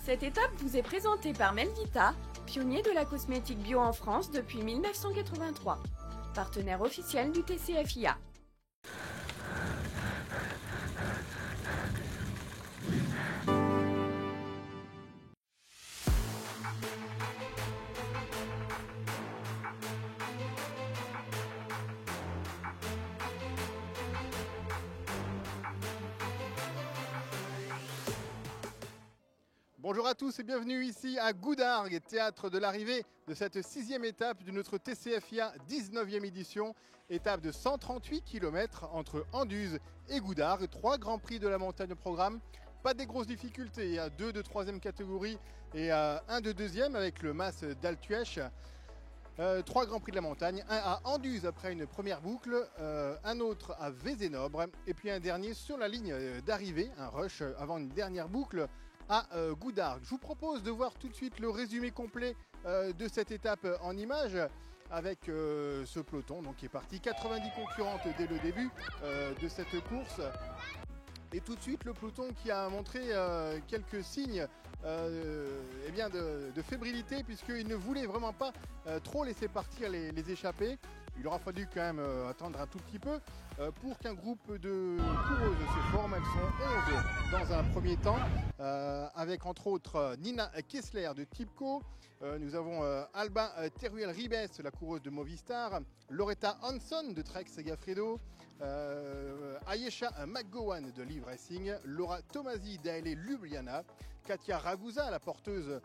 Cette étape vous est présentée par Melvita, pionnier de la cosmétique bio en France depuis 1983, partenaire officiel du TCFIA. Bonjour à tous et bienvenue ici à Goudargues, théâtre de l'arrivée de cette 6e étape de notre TCFIA 19e édition. Étape de 138 km entre Anduze et Goudargues, 3 grands prix de la montagne au programme. Pas des grosses difficultés, 2 de 3e catégorie et 1 de 2e avec le Mas d'Altuèche. 3 grands prix de la montagne, un à Anduze après une première boucle, un autre à Vézénobre et puis un dernier sur la ligne d'arrivée, un rush avant une dernière boucle à Goudargues. Je vous propose de voir tout de suite le résumé complet de cette étape en images avec ce peloton donc, qui est parti. 90 concurrentes dès le début de cette course. Et tout de suite le peloton qui a montré quelques signes de fébrilité puisqu'il ne voulait vraiment pas trop laisser partir les échappés. Il aura fallu quand même attendre un tout petit peu pour qu'un groupe de coureuses se forme. Elles sont 11 dans un premier temps, avec entre autres Nina Kessler de Tipco. Nous avons Alba Teruel-Ribes, la coureuse de Movistar. Loretta Hanson de Trek Segafredo. Ayesha McGowan de Live Racing. Laura Tomasi d'ALE Ljubljana. Katia Ragusa, la porteuse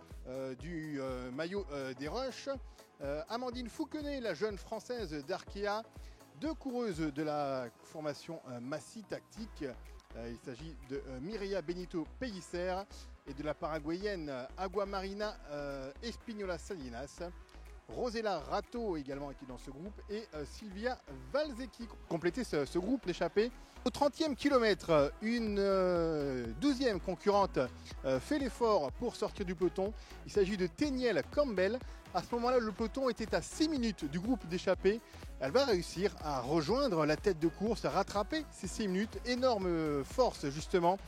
du maillot des Rush. Amandine Fouquenet, la jeune française d'Arkea. 2 coureuses de la formation Massi Tactique. Il s'agit de Mireia Benito Pellicer et de la paraguayenne Aguamarina Espinola Salinas. Rosella Rato également qui est dans ce groupe et Silvia Valzecchi compléter ce groupe d'échappés. Au 30e kilomètre, une 12e concurrente fait l'effort pour sortir du peloton. Il s'agit de Teniel Campbell. À ce moment-là, le peloton était à 6 minutes du groupe d'échappés. Elle va réussir à rejoindre la tête de course, à rattraper ces 6 minutes. Énorme force justement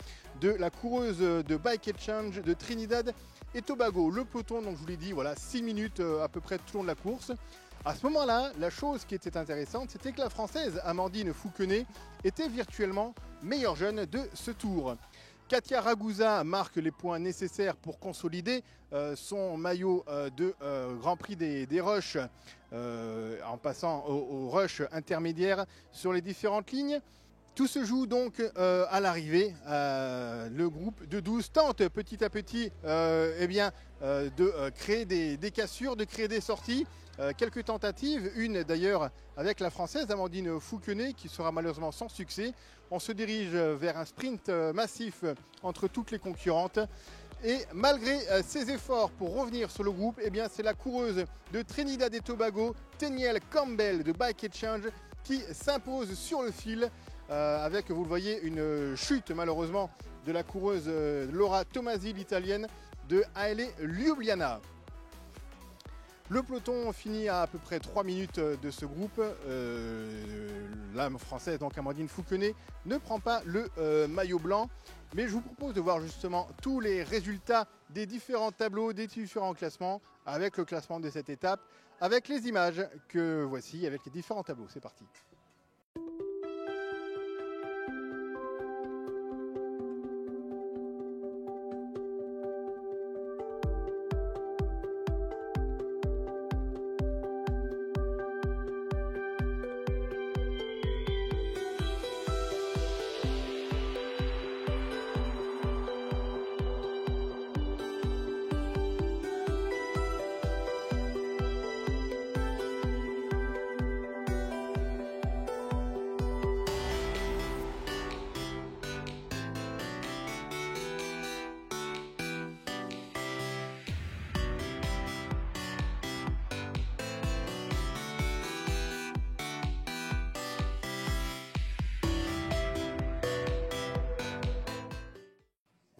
de la coureuse de Bike Exchange de Trinidad et Tobago. Le peloton, donc je vous l'ai dit, voilà 6 minutes à peu près tout le long de la course. À ce moment-là, la chose qui était intéressante, c'était que la Française Amandine Fouquenet était virtuellement meilleure jeune de ce tour. Katia Ragusa marque les points nécessaires pour consolider son maillot de Grand Prix des Rushs en passant au rush intermédiaire sur les différentes lignes. Tout se joue donc à l'arrivée. Le groupe de 12 tente petit à petit de créer des cassures, de créer des sorties. Quelques tentatives, une d'ailleurs avec la Française Amandine Fouquenet qui sera malheureusement sans succès. On se dirige vers un sprint massif entre toutes les concurrentes. Et malgré ses efforts pour revenir sur le groupe, eh bien c'est la coureuse de Trinidad et Tobago, Teniel Campbell de Bike Exchange, qui s'impose sur le fil. Avec, vous le voyez, une chute malheureusement de la coureuse Laura Tomasi, l'italienne de ALE Ljubljana. Le peloton finit à peu près 3 minutes de ce groupe. La française, donc Amandine Fouquenet, ne prend pas le maillot blanc. Mais je vous propose de voir justement tous les résultats des différents tableaux, des différents classements, avec le classement de cette étape, avec les images que voici, avec les différents tableaux. C'est parti.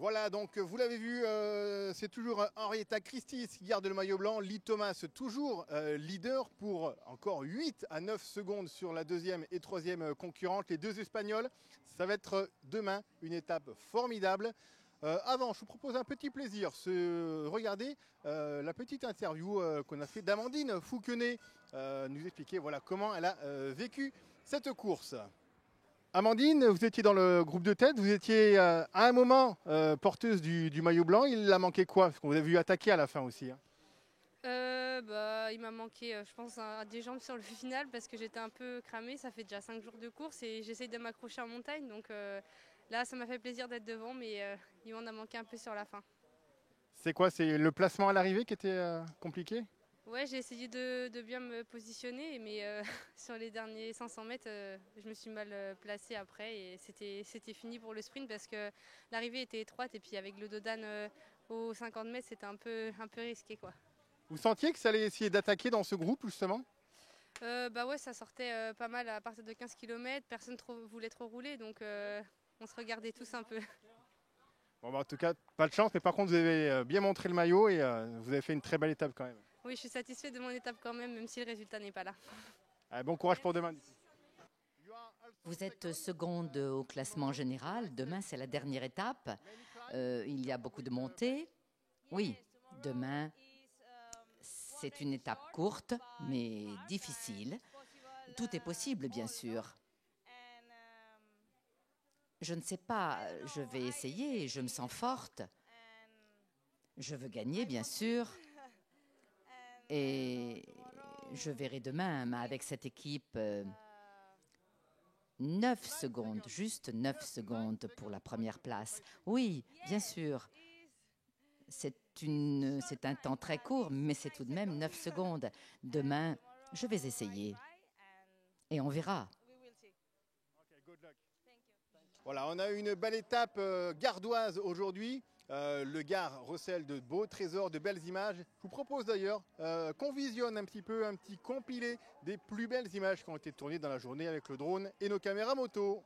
Voilà, donc vous l'avez vu, c'est toujours Henrietta Christie qui garde le maillot blanc. Lee Thomas toujours leader pour encore 8 à 9 secondes sur la deuxième et troisième concurrente. Les deux Espagnols, ça va être demain une étape formidable Avant, je vous propose un petit plaisir. Regardez la petite interview qu'on a fait d'Amandine Fouquenet, nous expliquer voilà, comment elle a vécu cette course. Amandine, vous étiez dans le groupe de tête, vous étiez à un moment porteuse du maillot blanc. Il a manqué quoi? Parce qu'on vous a vu attaquer à la fin aussi. Hein. Il m'a manqué, je pense, des jambes sur le final parce que j'étais un peu cramée. Ça fait déjà 5 jours de course et j'essaye de m'accrocher en montagne. Donc là, ça m'a fait plaisir d'être devant, mais il m'en a manqué un peu sur la fin. C'est quoi? C'est le placement à l'arrivée qui était compliqué? Ouais, j'ai essayé de bien me positionner, mais sur les derniers 500 mètres, je me suis mal placée après et c'était fini pour le sprint parce que l'arrivée était étroite et puis avec le Dodane aux 50 mètres, c'était un peu risqué, quoi. Vous sentiez que ça allait essayer d'attaquer dans ce groupe justement? Ouais, ça sortait pas mal à partir de 15 km, personne voulait trop rouler, donc on se regardait tous un peu. Bon, bah, en tout cas, pas de chance, mais par contre, vous avez bien montré le maillot et vous avez fait une très belle étape quand même. Oui, je suis satisfaite de mon étape quand même si le résultat n'est pas là. Allez, bon courage pour demain. Vous êtes seconde au classement général. Demain, c'est la dernière étape. Il y a beaucoup de montées. Oui, demain, c'est une étape courte, mais difficile. Tout est possible, bien sûr. Je ne sais pas, je vais essayer, je me sens forte. Je veux gagner, bien sûr. Et je verrai demain, mais avec cette équipe, 9 secondes, juste 9 secondes pour la première place. Oui, bien sûr. C'est un temps très court, mais c'est tout de même 9 secondes. Demain, je vais essayer. Et on verra. Voilà, on a une belle étape gardoise aujourd'hui. Le Gard recèle de beaux trésors, de belles images. Je vous propose d'ailleurs qu'on visionne un petit compilé des plus belles images qui ont été tournées dans la journée avec le drone et nos caméras moto.